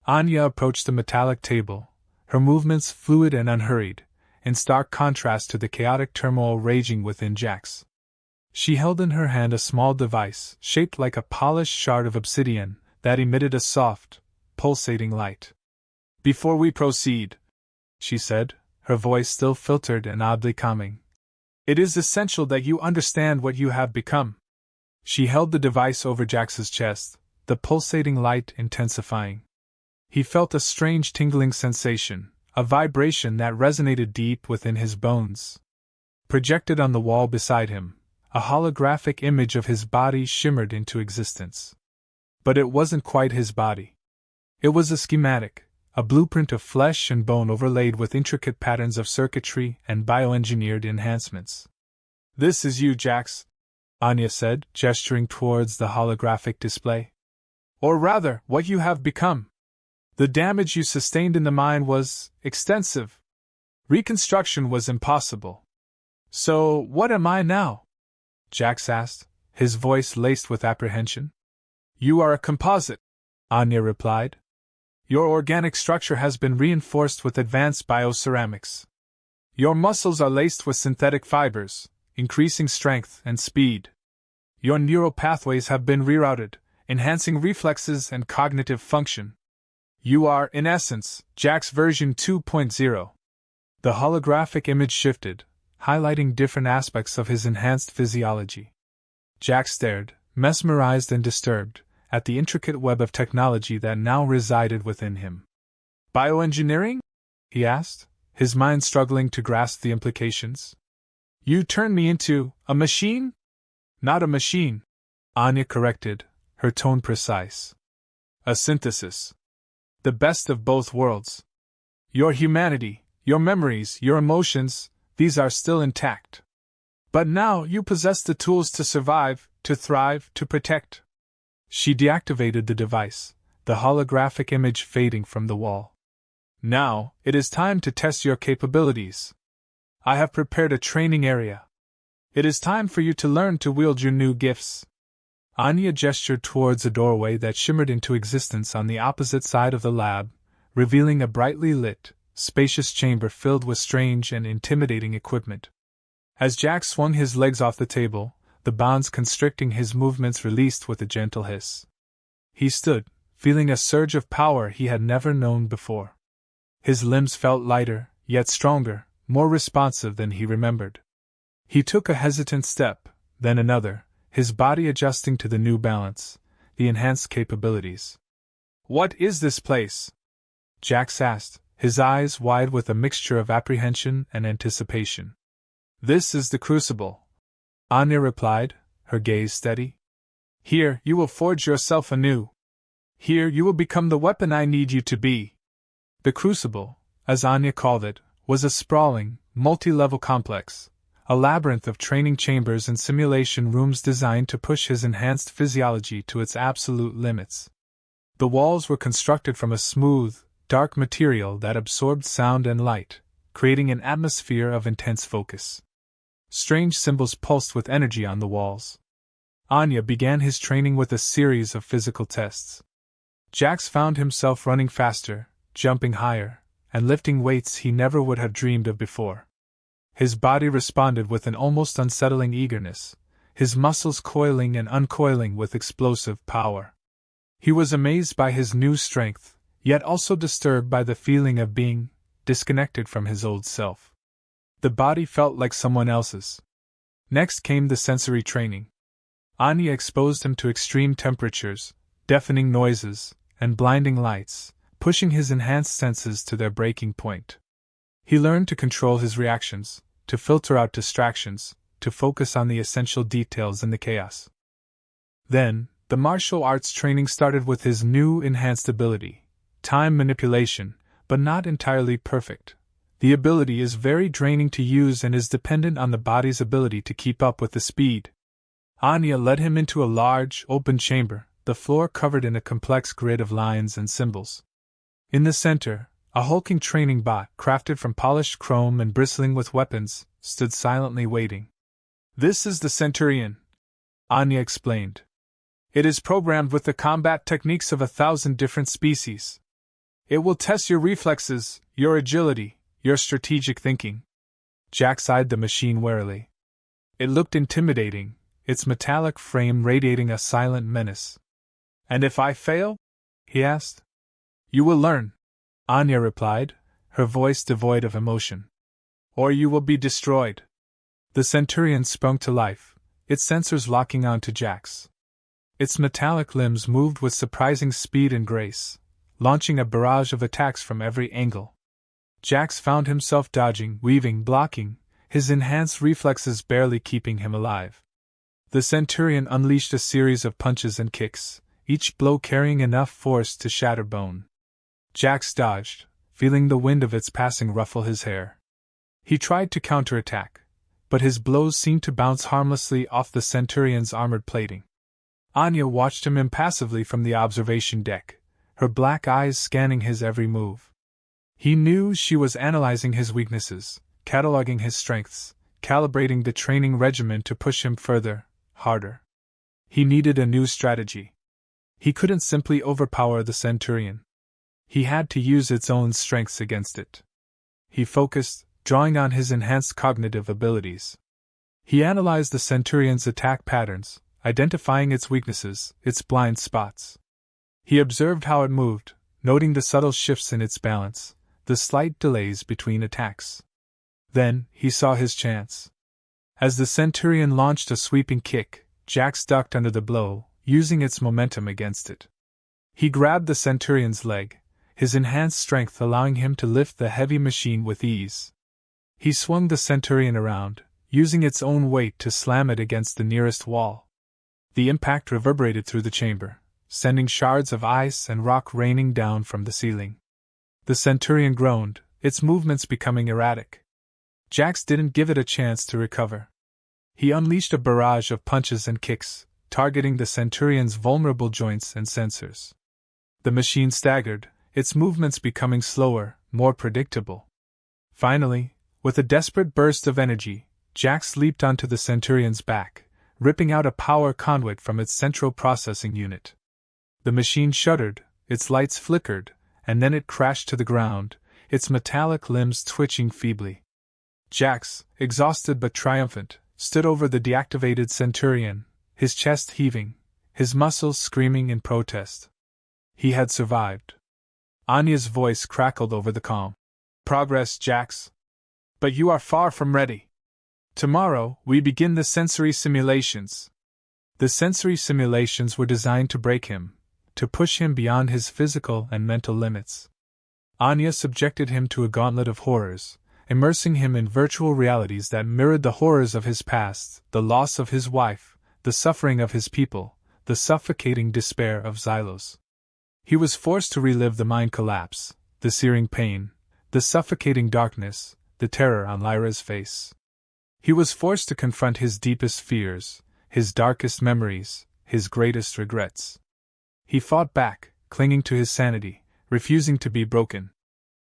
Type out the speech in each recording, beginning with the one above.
Anya approached the metallic table, her movements fluid and unhurried, in stark contrast to the chaotic turmoil raging within Jax. She held in her hand a small device, shaped like a polished shard of obsidian, that emitted a soft, pulsating light. "Before we proceed," she said, her voice still filtered and oddly calming, "it is essential that you understand what you have become." She held the device over Jax's chest, the pulsating light intensifying. He felt a strange tingling sensation, a vibration that resonated deep within his bones. Projected on the wall beside him, a holographic image of his body shimmered into existence. But it wasn't quite his body. It was a schematic, a blueprint of flesh and bone overlaid with intricate patterns of circuitry and bioengineered enhancements. "This is you, Jax," Anya said, gesturing towards the holographic display. "Or rather, what you have become. The damage you sustained in the mine was extensive. Reconstruction was impossible. So, what am I now?" Jax asked, his voice laced with apprehension. "You are a composite," Anya replied. "Your organic structure has been reinforced with advanced bioceramics. Your muscles are laced with synthetic fibers, increasing strength and speed. Your neural pathways have been rerouted, enhancing reflexes and cognitive function. You are, in essence, Jax version 2.0. The holographic image shifted, highlighting different aspects of his enhanced physiology. Jax stared, mesmerized and disturbed, at the intricate web of technology that now resided within him. "Bioengineering?" he asked, his mind struggling to grasp the implications. "You turned me into a machine?" "Not a machine," Anya corrected, her tone precise. "A synthesis. The best of both worlds. Your humanity, your memories, your emotions, these are still intact. But now you possess the tools to survive, to thrive, to protect." She deactivated the device, the holographic image fading from the wall. "Now, it is time to test your capabilities. I have prepared a training area. It is time for you to learn to wield your new gifts." Anya gestured towards a doorway that shimmered into existence on the opposite side of the lab, revealing a brightly lit, spacious chamber filled with strange and intimidating equipment. As Jax swung his legs off the table, the bonds constricting his movements released with a gentle hiss. He stood, feeling a surge of power he had never known before. His limbs felt lighter, yet stronger, more responsive than he remembered. He took a hesitant step, then another, his body adjusting to the new balance, the enhanced capabilities. "What is this place?" Jax asked, his eyes wide with a mixture of apprehension and anticipation. "This is the Crucible," Anya replied, her gaze steady. "Here you will forge yourself anew. Here you will become the weapon I need you to be." The Crucible, as Anya called it, was a sprawling, multi-level complex, a labyrinth of training chambers and simulation rooms designed to push his enhanced physiology to its absolute limits. The walls were constructed from a smooth, dark material that absorbed sound and light, creating an atmosphere of intense focus. Strange symbols pulsed with energy on the walls. Anya began his training with a series of physical tests. Jax found himself running faster, jumping higher, and lifting weights he never would have dreamed of before. His body responded with an almost unsettling eagerness, his muscles coiling and uncoiling with explosive power. He was amazed by his new strength, yet also disturbed by the feeling of being disconnected from his old self. The body felt like someone else's. Next came the sensory training. Anya exposed him to extreme temperatures, deafening noises, and blinding lights, pushing his enhanced senses to their breaking point. He learned to control his reactions, to filter out distractions, to focus on the essential details in the chaos. Then, the martial arts training started with his new enhanced ability, time manipulation, but not entirely perfect. The ability is very draining to use and is dependent on the body's ability to keep up with the speed. Anya led him into a large, open chamber, the floor covered in a complex grid of lines and symbols. In the center, a hulking training bot, crafted from polished chrome and bristling with weapons, stood silently waiting. "This is the Centurion," Anya explained. "It is programmed with the combat techniques of 1,000 different species. It will test your reflexes, your agility, your strategic thinking. Jax eyed the machine warily. It looked intimidating, its metallic frame radiating a silent menace. And if I fail? He asked. You will learn, Anya replied, her voice devoid of emotion. Or you will be destroyed. The Centurion sprung to life, its sensors locking onto Jax. Its metallic limbs moved with surprising speed and grace, launching a barrage of attacks from every angle. Jax found himself dodging, weaving, blocking, his enhanced reflexes barely keeping him alive. The Centurion unleashed a series of punches and kicks, each blow carrying enough force to shatter bone. Jax dodged, feeling the wind of its passing ruffle his hair. He tried to counterattack, but his blows seemed to bounce harmlessly off the Centurion's armored plating. Anya watched him impassively from the observation deck, her black eyes scanning his every move. He knew she was analyzing his weaknesses, cataloging his strengths, calibrating the training regimen to push him further, harder. He needed a new strategy. He couldn't simply overpower the Centurion. He had to use its own strengths against it. He focused, drawing on his enhanced cognitive abilities. He analyzed the Centurion's attack patterns, identifying its weaknesses, its blind spots. He observed how it moved, noting the subtle shifts in its balance, the slight delays between attacks. Then, he saw his chance. As the Centurion launched a sweeping kick, Jax ducked under the blow, using its momentum against it. He grabbed the Centurion's leg, his enhanced strength allowing him to lift the heavy machine with ease. He swung the Centurion around, using its own weight to slam it against the nearest wall. The impact reverberated through the chamber, sending shards of ice and rock raining down from the ceiling. The Centurion groaned, its movements becoming erratic. Jax didn't give it a chance to recover. He unleashed a barrage of punches and kicks, targeting the Centurion's vulnerable joints and sensors. The machine staggered, its movements becoming slower, more predictable. Finally, with a desperate burst of energy, Jax leaped onto the Centurion's back, ripping out a power conduit from its central processing unit. The machine shuddered, its lights flickered, and then it crashed to the ground, its metallic limbs twitching feebly. Jax, exhausted but triumphant, stood over the deactivated Centurion, his chest heaving, his muscles screaming in protest. He had survived. Anya's voice crackled over the calm. Progress, Jax. But you are far from ready. Tomorrow, we begin the sensory simulations. The sensory simulations were designed to break him, to push him beyond his physical and mental limits. Anya subjected him to a gauntlet of horrors, immersing him in virtual realities that mirrored the horrors of his past, the loss of his wife, the suffering of his people, the suffocating despair of Xylos. He was forced to relive the mind collapse, the searing pain, the suffocating darkness, the terror on Lyra's face. He was forced to confront his deepest fears, his darkest memories, his greatest regrets. He fought back, clinging to his sanity, refusing to be broken.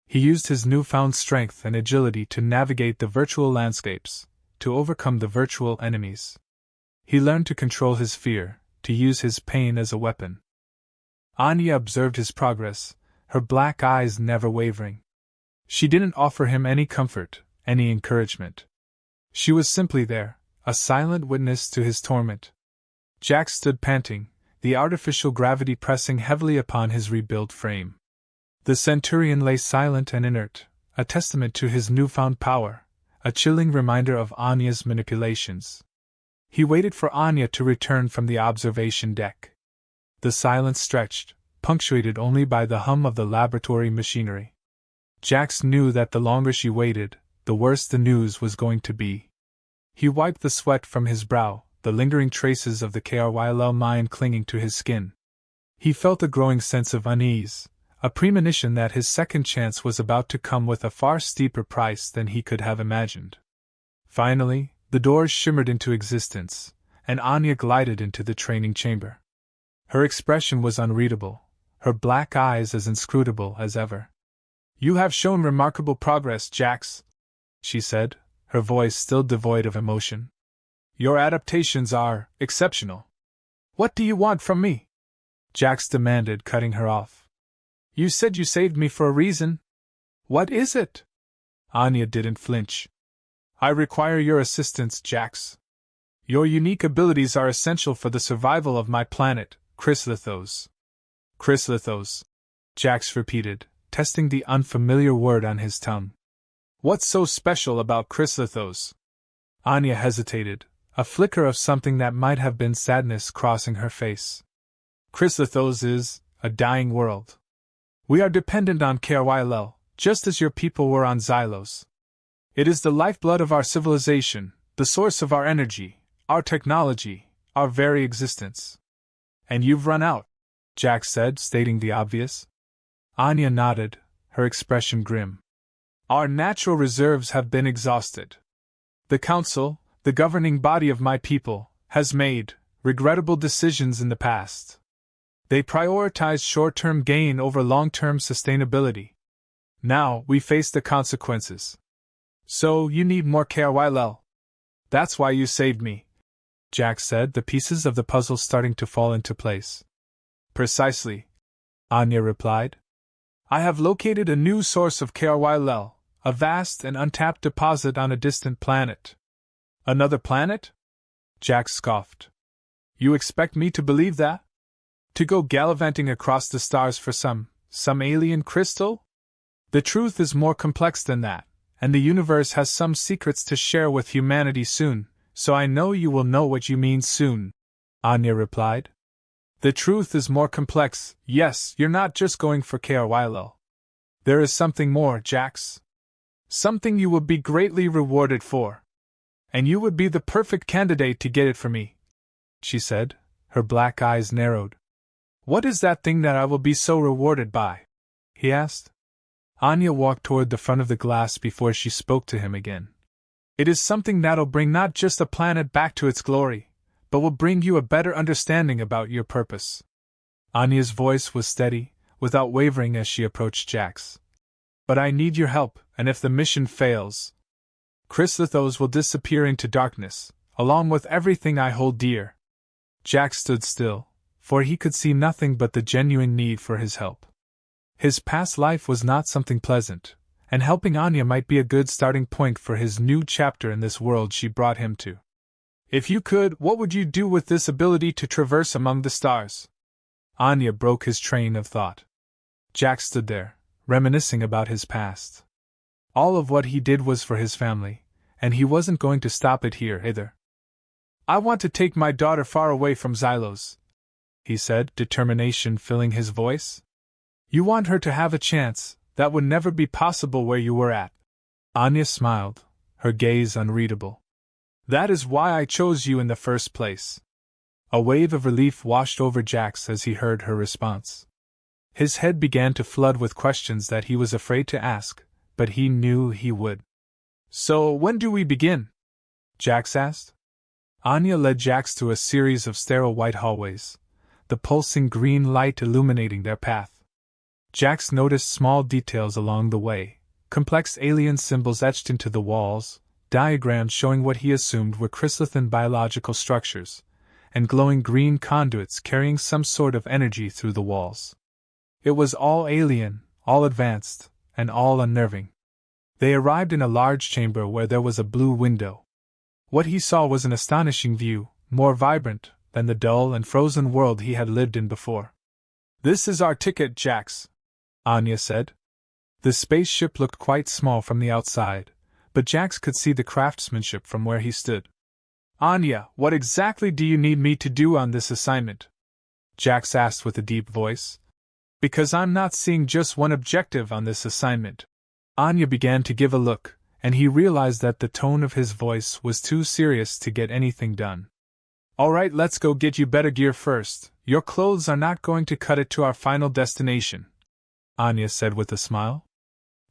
He used his newfound strength and agility to navigate the virtual landscapes, to overcome the virtual enemies. He learned to control his fear, to use his pain as a weapon. Anya observed his progress, her black eyes never wavering. She didn't offer him any comfort, any encouragement. She was simply there, a silent witness to his torment. Jax stood panting, the artificial gravity pressing heavily upon his rebuilt frame. The Centurion lay silent and inert, a testament to his newfound power, a chilling reminder of Anya's manipulations. He waited for Anya to return from the observation deck. The silence stretched, punctuated only by the hum of the laboratory machinery. Jax knew that the longer she waited, the worse the news was going to be. He wiped the sweat from his brow, the lingering traces of the Kryll mine clinging to his skin. He felt a growing sense of unease, a premonition that his second chance was about to come with a far steeper price than he could have imagined. Finally, the doors shimmered into existence, and Anya glided into the training chamber. Her expression was unreadable, her black eyes as inscrutable as ever. "You have shown remarkable progress, Jax," she said, her voice still devoid of emotion. "Your adaptations are exceptional. What do you want from me?" Jax demanded, cutting her off. You said you saved me for a reason. What is it? Anya didn't flinch. I require your assistance, Jax. Your unique abilities are essential for the survival of my planet, Cryslithos. Cryslithos, Jax repeated, testing the unfamiliar word on his tongue. What's so special about Cryslithos? Anya hesitated, a flicker of something that might have been sadness crossing her face. Cryslithos is a dying world. We are dependent on Kryll, just as your people were on Xylos. It is the lifeblood of our civilization, the source of our energy, our technology, our very existence. And you've run out, Jax said, stating the obvious. Anya nodded, her expression grim. Our natural reserves have been exhausted. The Council, the governing body of my people, has made regrettable decisions in the past. They prioritized short-term gain over long-term sustainability. Now we face the consequences. So you need more Kryll. That's why you saved me, Jax said, the pieces of the puzzle starting to fall into place. Precisely, Anya replied. I have located a new source of Kryll, a vast and untapped deposit on a distant planet. Another planet? Jax scoffed. You expect me to believe that? To go gallivanting across the stars for some alien crystal? The truth is more complex than that, and the universe has some secrets to share with humanity soon, so I know you will know what you mean soon, Anya replied. The truth is more complex. Yes, you're not just going for Kryll. There is something more, Jax. Something you will be greatly rewarded for. And you would be the perfect candidate to get it for me, she said, her black eyes narrowed. What is that thing that I will be so rewarded by? He asked. Anya walked toward the front of the glass before she spoke to him again. It is something that'll bring not just a planet back to its glory, but will bring you a better understanding about your purpose. Anya's voice was steady, without wavering as she approached Jax. But I need your help, and if the mission fails, Cryslithos will disappear into darkness, along with everything I hold dear. Jax stood still, for he could see nothing but the genuine need for his help. His past life was not something pleasant, and helping Anya might be a good starting point for his new chapter in this world she brought him to. If you could, what would you do with this ability to traverse among the stars? Anya broke his train of thought. Jax stood there, reminiscing about his past. All of what he did was for his family, and he wasn't going to stop it here either. I want to take my daughter far away from Xylos, he said, determination filling his voice. You want her to have a chance that would never be possible where you were at. Anya smiled, her gaze unreadable. That is why I chose you in the first place. A wave of relief washed over Jax as he heard her response. His head began to flood with questions that he was afraid to ask, but he knew he would. So when do we begin? Jax asked. Anya led Jax through a series of sterile white hallways, the pulsing green light illuminating their path. Jax noticed small details along the way, complex alien symbols etched into the walls, diagrams showing what he assumed were Cryslithan biological structures, and glowing green conduits carrying some sort of energy through the walls. It was all alien, all advanced, and all unnerving. They arrived in a large chamber where there was a blue window. What he saw was an astonishing view, more vibrant than the dull and frozen world he had lived in before. This is our ticket, Jax, Anya said. The spaceship looked quite small from the outside, but Jax could see the craftsmanship from where he stood. Anya, what exactly do you need me to do on this assignment? Jax asked with a deep voice. Because I'm not seeing just one objective on this assignment. Anya began to give a look, and he realized that the tone of his voice was too serious to get anything done. Alright, let's go get you better gear first. Your clothes are not going to cut it to our final destination, Anya said with a smile.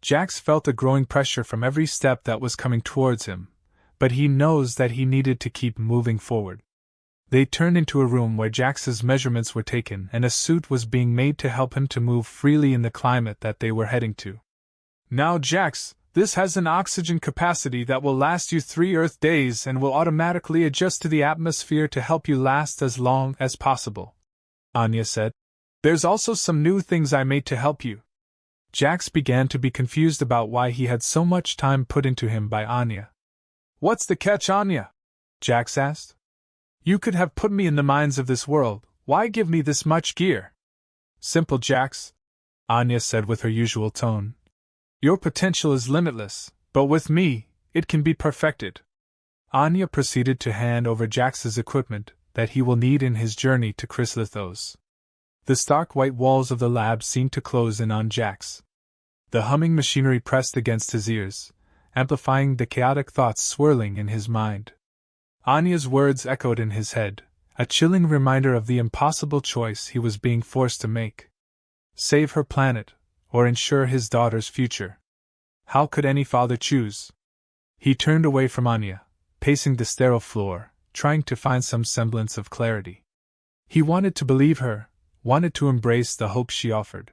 Jax felt a growing pressure from every step that was coming towards him, but he knows that he needed to keep moving forward. They turned into a room where Jax's measurements were taken and a suit was being made to help him to move freely in the climate that they were heading to. Now Jax, this has an oxygen capacity that will last you 3 Earth days and will automatically adjust to the atmosphere to help you last as long as possible, Anya said. There's also some new things I made to help you. Jax began to be confused about why he had so much time put into him by Anya. What's the catch, Anya? Jax asked. You could have put me in the mines of this world, why give me this much gear? Simple, Jax, Anya said with her usual tone. Your potential is limitless, but with me, it can be perfected. Anya proceeded to hand over Jax's equipment that he will need in his journey to Cryslithos. The stark white walls of the lab seemed to close in on Jax. The humming machinery pressed against his ears, amplifying the chaotic thoughts swirling in his mind. Anya's words echoed in his head, a chilling reminder of the impossible choice he was being forced to make. Save her planet, or ensure his daughter's future. How could any father choose? He turned away from Anya, pacing the sterile floor, trying to find some semblance of clarity. He wanted to believe her, wanted to embrace the hope she offered.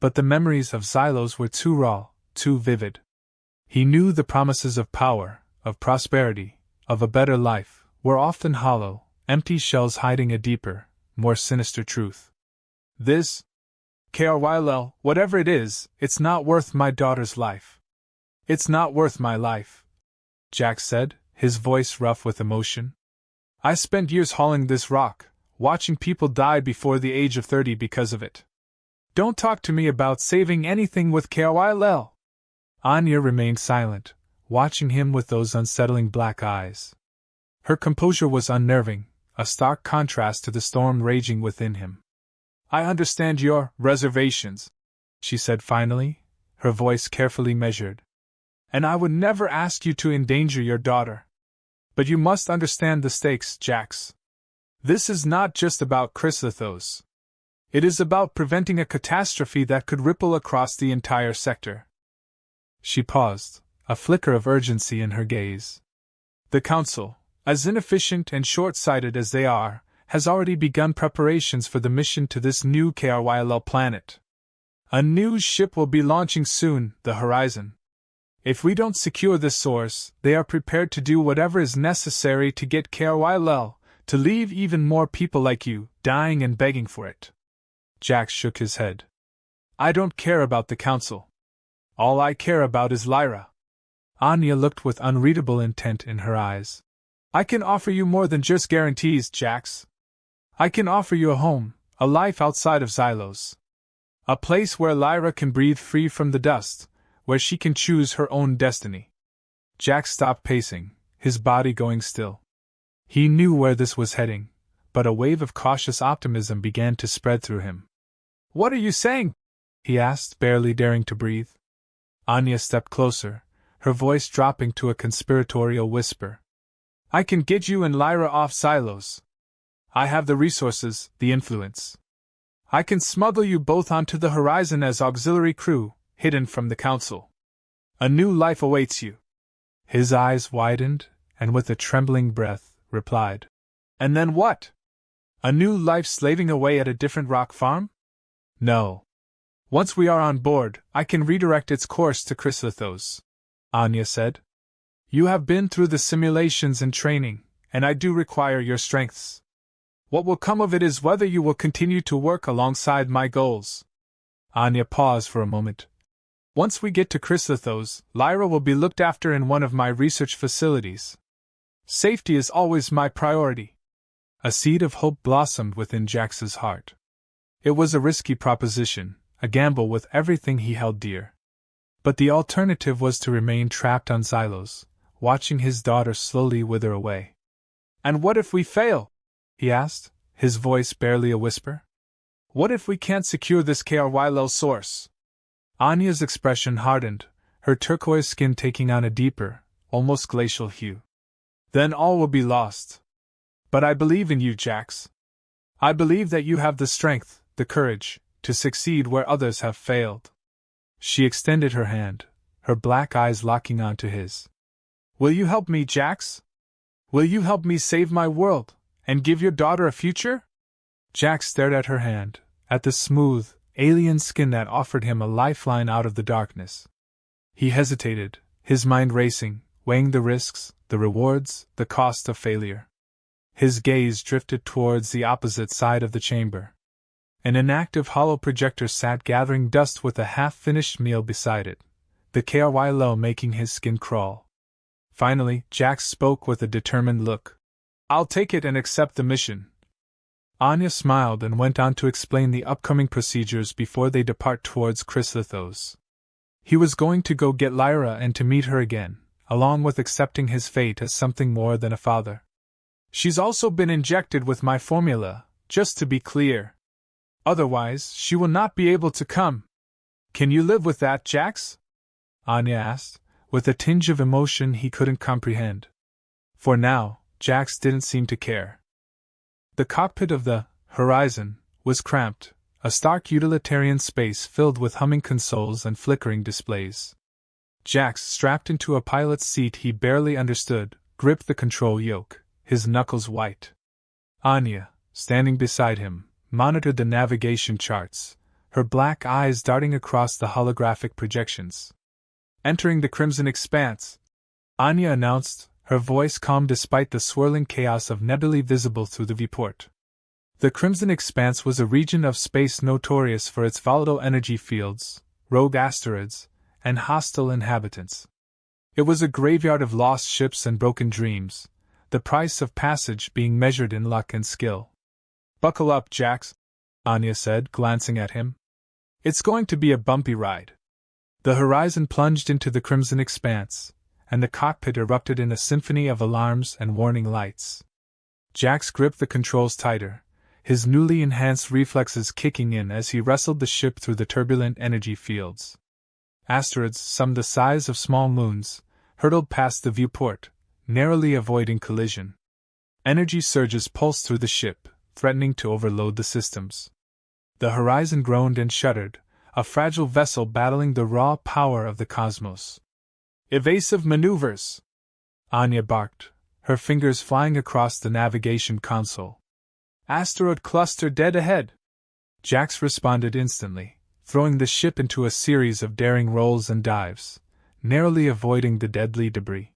But the memories of Xylos were too raw, too vivid. He knew the promises of power, of prosperity, of a better life, were often hollow, empty shells hiding a deeper, more sinister truth. This, Kryll, whatever it is, it's not worth my daughter's life. It's not worth my life, Jax said, his voice rough with emotion. I spent years hauling this rock, watching people die before the age of 30 because of it. Don't talk to me about saving anything with Kryll. Anya remained silent, watching him with those unsettling black eyes. Her composure was unnerving, a stark contrast to the storm raging within him. I understand your reservations, she said finally, her voice carefully measured. And I would never ask you to endanger your daughter. But you must understand the stakes, Jax. This is not just about Cryslithos. It is about preventing a catastrophe that could ripple across the entire sector. She paused, a flicker of urgency in her gaze. The Council, as inefficient and short-sighted as they are, has already begun preparations for the mission to this new Kryll planet. A new ship will be launching soon, the Horizon. If we don't secure this source, they are prepared to do whatever is necessary to get Kryll, to leave even more people like you, dying and begging for it. Jax shook his head. I don't care about the Council. All I care about is Lyra. Anya looked with unreadable intent in her eyes. I can offer you more than just guarantees, Jax. I can offer you a home, a life outside of Xylos. A place where Lyra can breathe free from the dust, where she can choose her own destiny. Jax stopped pacing, his body going still. He knew where this was heading, but a wave of cautious optimism began to spread through him. What are you saying? He asked, barely daring to breathe. Anya stepped closer, her voice dropping to a conspiratorial whisper. I can get you and Lyra off Xylos. I have the resources, the influence. I can smuggle you both onto the Horizon as auxiliary crew, hidden from the Council. A new life awaits you. His eyes widened, and with a trembling breath, replied. And then what? A new life slaving away at a different rock farm? No. Once we are on board, I can redirect its course to Cryslithos, Anya said. You have been through the simulations and training, and I do require your strengths. What will come of it is whether you will continue to work alongside my goals. Anya paused for a moment. Once we get to Cryslithos, Lyra will be looked after in one of my research facilities. Safety is always my priority. A seed of hope blossomed within Jax's heart. It was a risky proposition, a gamble with everything he held dear. But the alternative was to remain trapped on Xylos, watching his daughter slowly wither away. And what if we fail? He asked, his voice barely a whisper. What if we can't secure this Kryll source? Anya's expression hardened, her turquoise skin taking on a deeper, almost glacial hue. Then all will be lost. But I believe in you, Jax. I believe that you have the strength, the courage, to succeed where others have failed. She extended her hand, her black eyes locking onto his. Will you help me, Jax? Will you help me save my world, and give your daughter a future? Jax stared at her hand, at the smooth, alien skin that offered him a lifeline out of the darkness. He hesitated, his mind racing, weighing the risks, the rewards, the cost of failure. His gaze drifted towards the opposite side of the chamber. An inactive hollow projector sat gathering dust with a half-finished meal beside it, the Kryll making his skin crawl. Finally, Jax spoke with a determined look. "I'll take it and accept the mission." Anya smiled and went on to explain the upcoming procedures before they depart towards Cryslithos. He was going to go get Lyra and to meet her again, along with accepting his fate as something more than a father. "She's also been injected with my formula, just to be clear. Otherwise, she will not be able to come." "Can you live with that, Jax?" Anya asked, with a tinge of emotion he couldn't comprehend. For now, Jax didn't seem to care. The cockpit of the Horizon was cramped, a stark utilitarian space filled with humming consoles and flickering displays. Jax, strapped into a pilot's seat he barely understood, gripped the control yoke, his knuckles white. Anya, standing beside him, monitored the navigation charts, her black eyes darting across the holographic projections. "Entering the Crimson Expanse," Anya announced, her voice calm despite the swirling chaos of nebulae visible through the viewport. The Crimson Expanse was a region of space notorious for its volatile energy fields, rogue asteroids, and hostile inhabitants. It was a graveyard of lost ships and broken dreams, the price of passage being measured in luck and skill. "Buckle up, Jax," Anya said, glancing at him. "It's going to be a bumpy ride." The Horizon plunged into the Crimson Expanse, and the cockpit erupted in a symphony of alarms and warning lights. Jax gripped the controls tighter, his newly enhanced reflexes kicking in as he wrestled the ship through the turbulent energy fields. Asteroids, some the size of small moons, hurtled past the viewport, narrowly avoiding collision. Energy surges pulsed through the ship, threatening to overload the systems. The Horizon groaned and shuddered, a fragile vessel battling the raw power of the cosmos. "Evasive maneuvers!" Anya barked, her fingers flying across the navigation console. "Asteroid cluster dead ahead!" Jax responded instantly, throwing the ship into a series of daring rolls and dives, narrowly avoiding the deadly debris.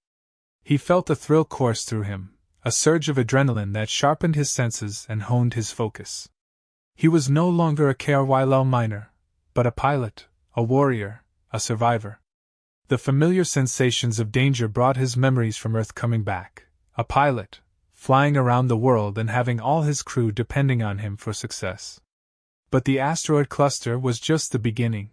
He felt a thrill course through him, a surge of adrenaline that sharpened his senses and honed his focus. He was no longer a Kryll miner, but a pilot, a warrior, a survivor. The familiar sensations of danger brought his memories from Earth coming back. A pilot, flying around the world and having all his crew depending on him for success. But the asteroid cluster was just the beginning.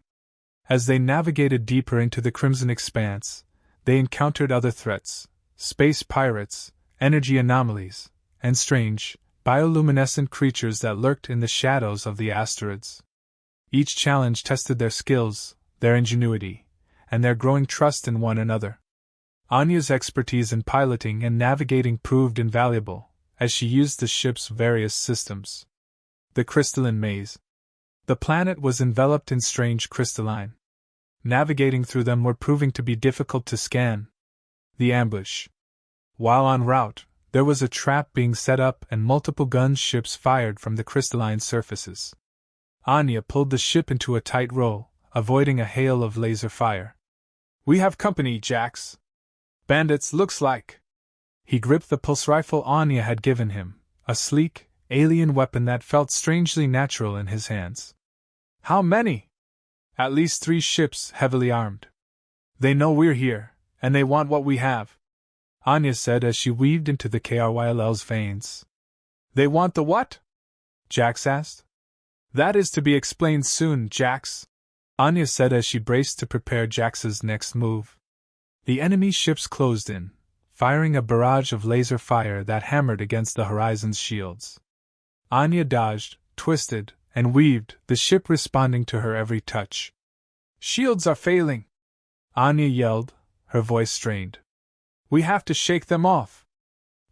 As they navigated deeper into the Crimson Expanse, they encountered other threats: space pirates, energy anomalies, and strange, bioluminescent creatures that lurked in the shadows of the asteroids. Each challenge tested their skills, their ingenuity, and their growing trust in one another. Anya's expertise in piloting and navigating proved invaluable, as she used the ship's various systems. The crystalline maze. The planet was enveloped in strange crystalline. Navigating through them were proving to be difficult to scan. The ambush. While en route, there was a trap being set up and multiple gunships fired from the crystalline surfaces. Anya pulled the ship into a tight roll, avoiding a hail of laser fire. "We have company, Jax. Bandits, looks like." He gripped the pulse rifle Anya had given him, a sleek, alien weapon that felt strangely natural in his hands. "How many?" "At least 3 ships, heavily armed. They know we're here, and they want what we have," Anya said as she weaved into the Kryll's veins. "They want the what?" Jax asked. "That is to be explained soon, Jax," Anya said as she braced to prepare Jax's next move. The enemy ships closed in, firing a barrage of laser fire that hammered against the Horizon's shields. Anya dodged, twisted, and weaved, the ship responding to her every touch. "Shields are failing!" Anya yelled, her voice strained. "We have to shake them off!"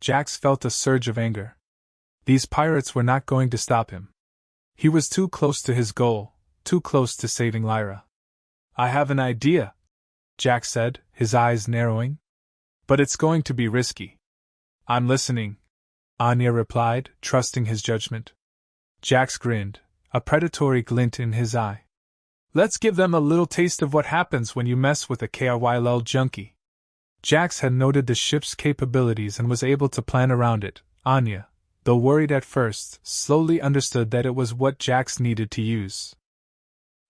Jax felt a surge of anger. These pirates were not going to stop him. He was too close to his goal, too close to saving Lyra. "I have an idea," Jax said, his eyes narrowing. "But it's going to be risky." "I'm listening," Anya replied, trusting his judgment. Jax grinned, a predatory glint in his eye. "Let's give them a little taste of what happens when you mess with a Kryll junkie." Jax had noted the ship's capabilities and was able to plan around it. Anya, though worried at first, slowly understood that it was what Jax needed to use.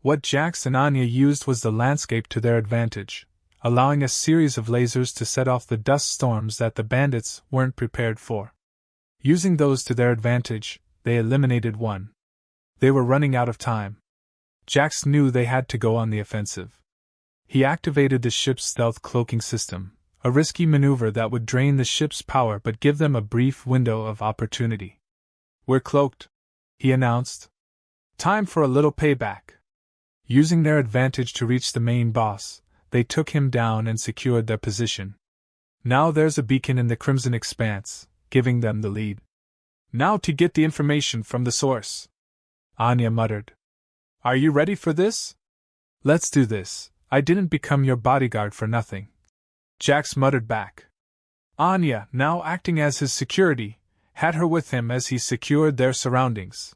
What Jax and Anya used was the landscape to their advantage, allowing a series of lasers to set off the dust storms that the bandits weren't prepared for. Using those to their advantage, they eliminated one. They were running out of time. Jax knew they had to go on the offensive. He activated the ship's stealth cloaking system, a risky maneuver that would drain the ship's power but give them a brief window of opportunity. "We're cloaked," he announced. "Time for a little payback." Using their advantage to reach the main boss, they took him down and secured their position. Now there's a beacon in the Crimson Expanse, giving them the lead. "Now to get the information from the source," Anya muttered. "Are you ready for this?" "Let's do this. I didn't become your bodyguard for nothing," Jax muttered back. Anya, now acting as his security, had her with him as he secured their surroundings.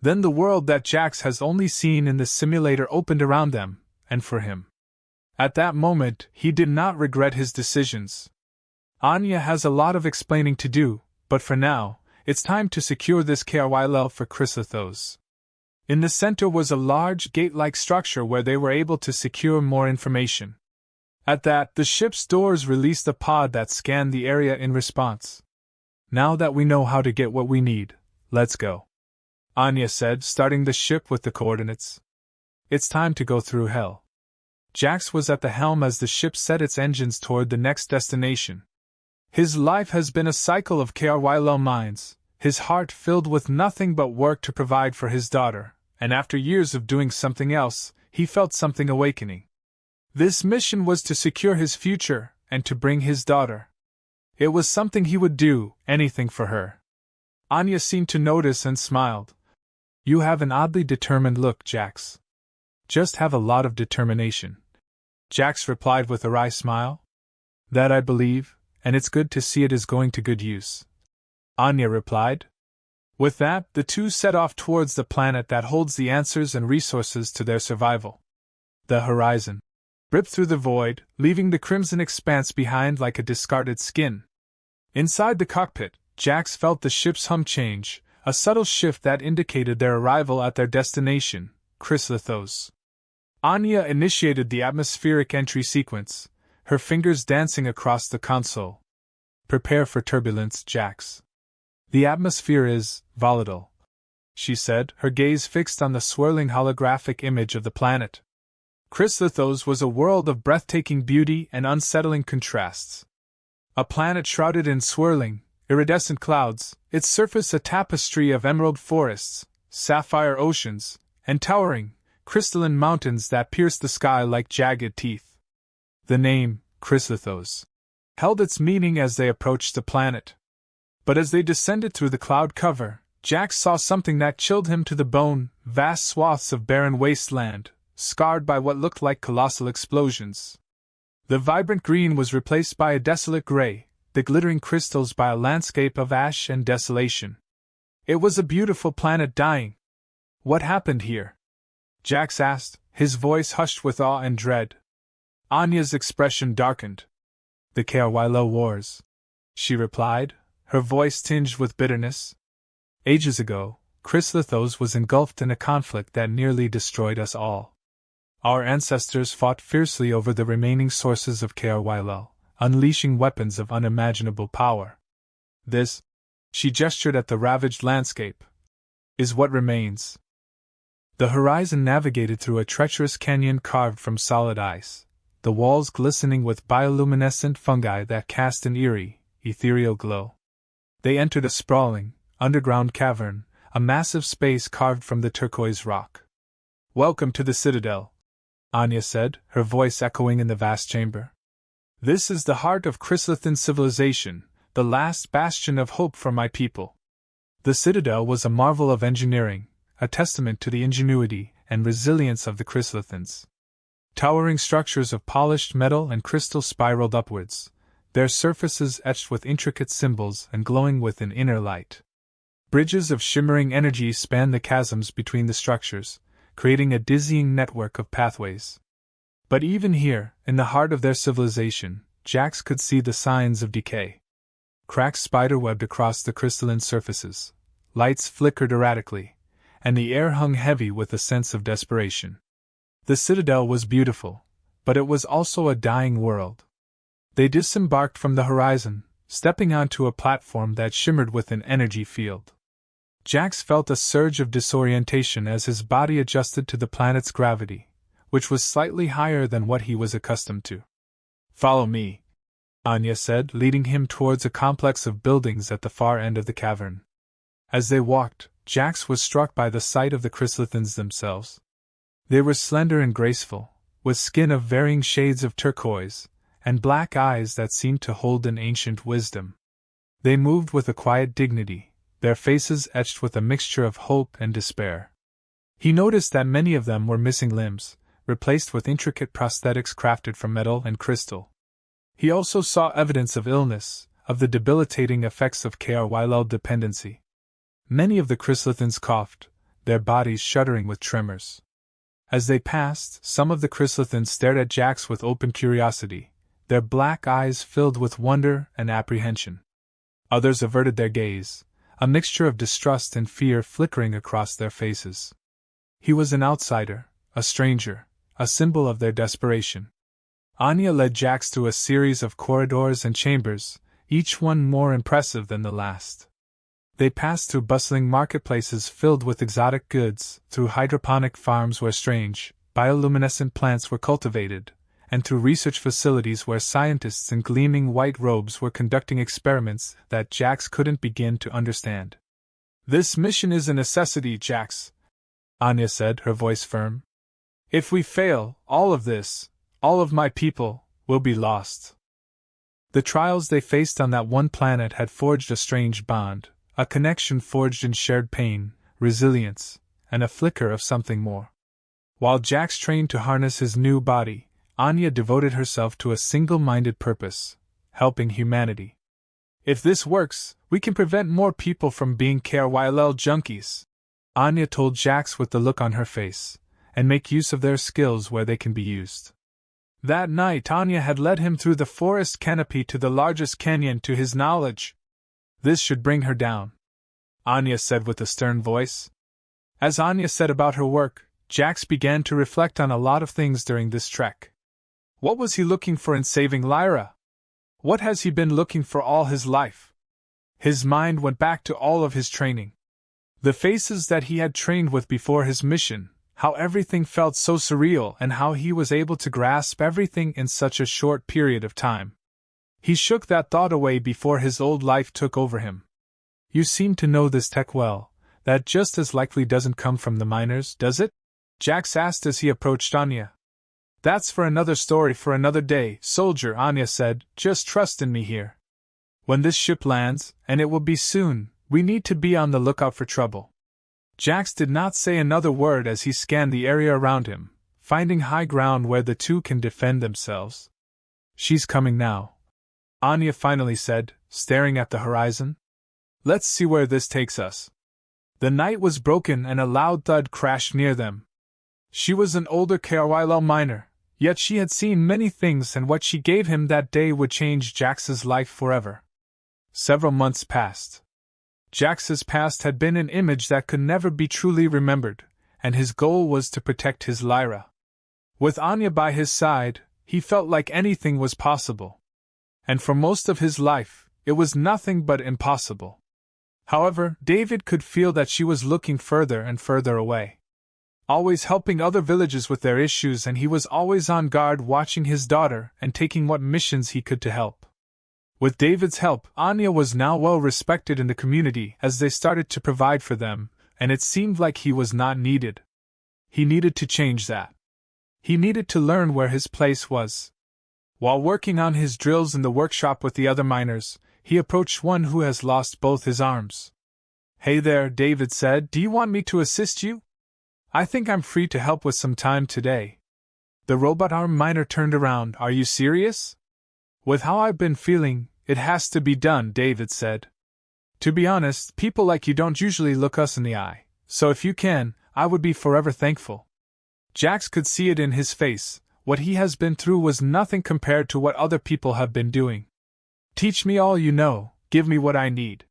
Then the world that Jax has only seen in the simulator opened around them, and for him. At that moment, he did not regret his decisions. Anya has a lot of explaining to do, but for now, it's time to secure this Kryll for Cryslithos. In the center was a large gate-like structure where they were able to secure more information. At that, the ship's doors released a pod that scanned the area in response. "Now that we know how to get what we need, let's go," Anya said, starting the ship with the coordinates. "It's time to go through hell." Jax was at the helm as the ship set its engines toward the next destination. His life has been a cycle of Kryll mines, his heart filled with nothing but work to provide for his daughter, and after years of doing something else, he felt something awakening. This mission was to secure his future, and to bring his daughter. It was something he would do, anything for her. Anya seemed to notice and smiled. "You have an oddly determined look, Jax." "Just have a lot of determination," Jax replied with a wry smile. "That I believe, and it's good to see it is going to good use," Anya replied. With that, the two set off towards the planet that holds the answers and resources to their survival. The horizon ripped through the void, leaving the Crimson Expanse behind like a discarded skin. Inside the cockpit, Jax felt the ship's hum change, a subtle shift that indicated their arrival at their destination, Cryslithos. Anya initiated the atmospheric entry sequence, her fingers dancing across the console. "Prepare for turbulence, Jax. The atmosphere is volatile," she said, her gaze fixed on the swirling holographic image of the planet. Cryslithos was a world of breathtaking beauty and unsettling contrasts. A planet shrouded in swirling, iridescent clouds, its surface a tapestry of emerald forests, sapphire oceans, and towering, crystalline mountains that pierced the sky like jagged teeth. The name, Cryslithos, held its meaning as they approached the planet. But as they descended through the cloud cover, Jax saw something that chilled him to the bone: vast swaths of barren wasteland, scarred by what looked like colossal explosions. The vibrant green was replaced by a desolate gray, the glittering crystals by a landscape of ash and desolation. It was a beautiful planet dying. "What happened here?" Jax asked, his voice hushed with awe and dread. Anya's expression darkened. "The Kryll Wars," she replied, her voice tinged with bitterness. "Ages ago, Cryslithos was engulfed in a conflict that nearly destroyed us all. Our ancestors fought fiercely over the remaining sources of Kryll, unleashing weapons of unimaginable power. This," she gestured at the ravaged landscape, "is what remains." The horizon navigated through a treacherous canyon carved from solid ice, the walls glistening with bioluminescent fungi that cast an eerie, ethereal glow. They entered a sprawling, underground cavern, a massive space carved from the turquoise rock. "Welcome to the Citadel," Anya said, her voice echoing in the vast chamber. "This is the heart of Cryslithan civilization, the last bastion of hope for my people." The Citadel was a marvel of engineering, a testament to the ingenuity and resilience of the Cryslithans. Towering structures of polished metal and crystal spiraled upwards, their surfaces etched with intricate symbols and glowing with an inner light. Bridges of shimmering energy spanned the chasms between the structures, creating a dizzying network of pathways. But even here, in the heart of their civilization, Jax could see the signs of decay. cracks spiderwebbed across the crystalline surfaces, lights flickered erratically, and the air hung heavy with a sense of desperation. The citadel was beautiful, but it was also a dying world. They disembarked from the horizon, stepping onto a platform that shimmered with an energy field. Jax felt a surge of disorientation as his body adjusted to the planet's gravity, which was slightly higher than what he was accustomed to. "Follow me," Anya said, leading him towards a complex of buildings at the far end of the cavern. As they walked, Jax was struck by the sight of the Cryslithos themselves. They were slender and graceful, with skin of varying shades of turquoise, and black eyes that seemed to hold an ancient wisdom. They moved with a quiet dignity, their faces etched with a mixture of hope and despair. He noticed that many of them were missing limbs, replaced with intricate prosthetics crafted from metal and crystal. He also saw evidence of illness, of the debilitating effects of Kryll dependency. Many of the Cryslithos coughed, their bodies shuddering with tremors. As they passed, some of the Cryslithos stared at Jax with open curiosity, their black eyes filled with wonder and apprehension. Others averted their gaze, a mixture of distrust and fear flickering across their faces. He was an outsider, a stranger, a symbol of their desperation. Anya led Jax through a series of corridors and chambers, each one more impressive than the last. They passed through bustling marketplaces filled with exotic goods, through hydroponic farms where strange, bioluminescent plants were cultivated, and through research facilities where scientists in gleaming white robes were conducting experiments that Jax couldn't begin to understand. "This mission is a necessity, Jax," Anya said, her voice firm. "If we fail, all of this, all of my people, will be lost." The trials they faced on that one planet had forged a strange bond, a connection forged in shared pain, resilience, and a flicker of something more. While Jax trained to harness his new body, Anya devoted herself to a single-minded purpose: helping humanity. "If this works, we can prevent more people from being Kryll junkies," Anya told Jax with the look on her face, "and make use of their skills where they can be used." That night Anya had led him through the forest canopy to the largest canyon to his knowledge. "This should bring her down," Anya said with a stern voice. As Anya set about her work, Jax began to reflect on a lot of things during this trek. What was he looking for in saving Lyra? What has he been looking for all his life? His mind went back to all of his training. The faces that he had trained with before his mission, how everything felt so surreal and how he was able to grasp everything in such a short period of time. He shook that thought away before his old life took over him. "You seem to know this tech well. That just as likely doesn't come from the miners, does it?" Jax asked as he approached Anya. "That's for another story for another day, soldier," Anya said. "Just trust in me here. When this ship lands, and it will be soon, we need to be on the lookout for trouble." Jax did not say another word as he scanned the area around him, finding high ground where the two can defend themselves. "She's coming now," Anya finally said, staring at the horizon. "Let's see where this takes us." The night was broken and a loud thud crashed near them. She was an older Kryll miner, yet she had seen many things, and what she gave him that day would change Jax's life forever. Several months passed. Jax's past had been an image that could never be truly remembered, and his goal was to protect his Lyra. With Anya by his side, he felt like anything was possible. And for most of his life, it was nothing but impossible. However, David could feel that she was looking further and further away. Always helping other villages with their issues, and he was always on guard watching his daughter and taking what missions he could to help. With David's help, Anya was now well respected in the community as they started to provide for them, and it seemed like he was not needed. He needed to change that. He needed to learn where his place was. While working on his drills in the workshop with the other miners, he approached one who has lost both his arms. "Hey there," David said, "do you want me to assist you? I think I'm free to help with some time today." The robot arm miner turned around. "Are you serious?" "With how I've been feeling, it has to be done," David said. "To be honest, people like you don't usually look us in the eye, so if you can, I would be forever thankful." Jax could see it in his face. What he has been through was nothing compared to what other people have been doing. "Teach me all you know," Give me what I need.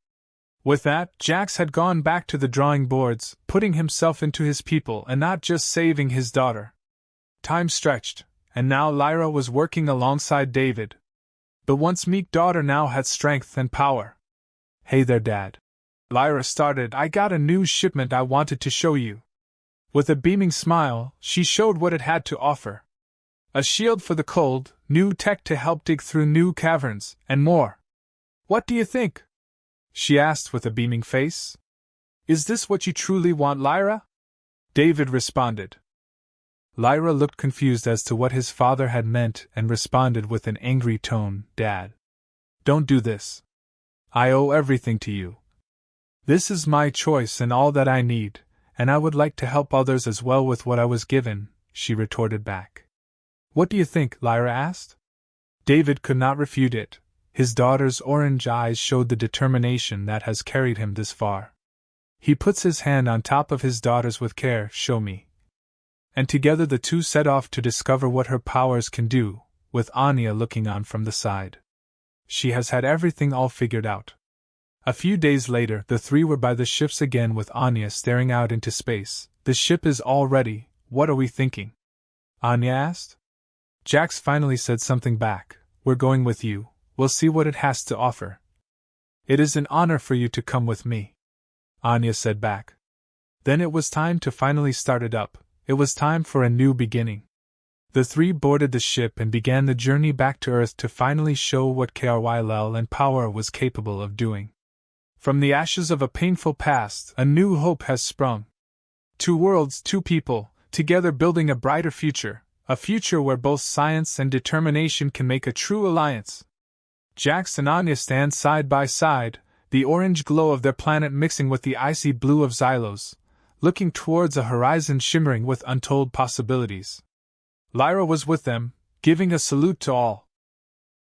With that, Jax had gone back to the drawing boards, putting himself into his people and not just saving his daughter. Time stretched, and now Lyra was working alongside David. The once meek daughter now had strength and power. Hey there, Dad. Lyra started. I got a new shipment I wanted to show you. With a beaming smile, she showed what it had to offer. A shield for the cold, new tech to help dig through new caverns, and more. What do you think? She asked with a beaming face. Is this what you truly want, Lyra? David responded. Lyra looked confused as to what his father had meant and responded with an angry tone, Dad. Don't do this. I owe everything to you. This is my choice and all that I need, and I would like to help others as well with what I was given, she retorted back. What do you think? Lyra asked. David could not refute it. His daughter's orange eyes showed the determination that has carried him this far. He puts his hand on top of his daughter's with care. Show me. And together the two set off to discover what her powers can do, with Anya looking on from the side. She has had everything all figured out. A few days later, the three were by the ships again with Anya staring out into space. The ship is all ready. What are we thinking? Anya asked. Jax finally said something back. We're going with you. We'll see what it has to offer. It is an honor for you to come with me, Anya said back. Then it was time to finally start it up. It was time for a new beginning. The three boarded the ship and began the journey back to Earth to finally show what Kryll and Power was capable of doing. From the ashes of a painful past, a new hope has sprung. Two worlds, two people, together building a brighter future, a future where both science and determination can make a true alliance. Jax and Anya stand side by side, the orange glow of their planet mixing with the icy blue of Xylos, looking towards a horizon shimmering with untold possibilities. Lyra was with them, giving a salute to all.